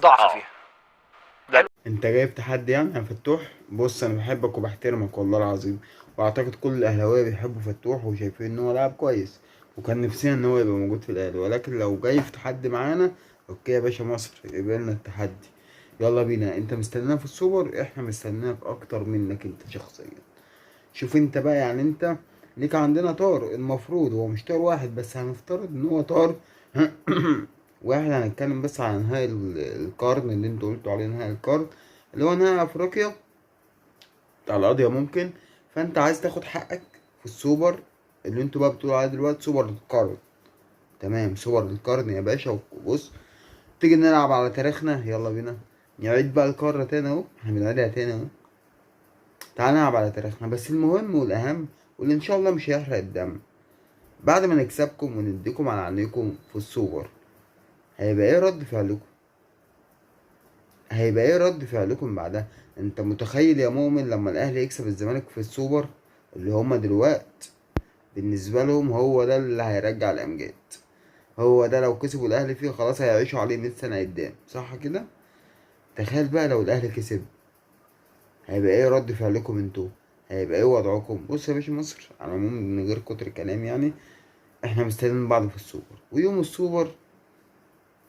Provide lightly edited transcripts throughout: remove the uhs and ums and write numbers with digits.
ضعف فيها. انت جايب تحدي يعني يا فتوح؟ بص انا بحبك وبحترمك والله العظيم، واعتقد كل الاهلاويه بيحبوا فتوح وشايفين ان هو لاعب كويس، وكان نفسنا ان هو يبقى موجود في الاهلي، ولكن لو جاي في تحدي معانا اوكي يا باشا، مصر قبلنا التحدي. يلا بينا، انت مستنينا في السوبر، احنا مستنينك اكتر منك انت شخصيا. شوف انت بقى، يعني انت ليك عندنا طار، المفروض هو مش طار واحد بس، هنفترض ان هو طار واحد. هنتكلم بس عن نهائي القرن اللي انتوا قلتوا عليه نهائي القرن، اللي هو نهائي افريقيا بتاع القضية ممكن. فانت عايز تاخد حقك في السوبر اللي انتوا بقى بتقولوا عليه دلوقتي سوبر القرن. تمام، سوبر القرن يا باشا. وبص، تيجي نلعب على تاريخنا، يلا بينا نعيد بقى القارة تاني اهو، احنا بنعيدها تاني اهو. تعال نلعب على تاريخنا، بس المهم والأهم واللي إن شاء الله مش هيحرق الدم، بعد ما نكسبكم ونديكم على عينيكم في السوبر، هيبقى ايه رد فعلكم؟ هيبقى ايه رد فعلكم بعدها؟ انت متخيل يا مؤمن لما الأهلي يكسب الزمالك في السوبر، اللي هما دلوقت بالنسبة لهم هو ده اللي هيرجع الأمجاد، هو ده لو كسبوا الأهلي فيه خلاص هيعيشوا عليه 100 سنة قدام، صح كده؟ تخيل بقى لو الأهلي كسب، هيبقى ايه رد فعلكم انتوا؟ هيبقى ايه وضعكم؟ بص يا باشا، مصر على العموم من غير كتر كلام يعني، احنا مستنيين بعض في السوبر، ويوم السوبر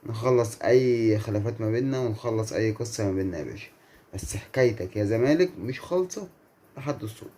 نخلص اي خلافات ما بيننا ونخلص اي قصة ما بيننا يا باشا. بس حكايتك يا زمالك مش خالصة لحد السوبر.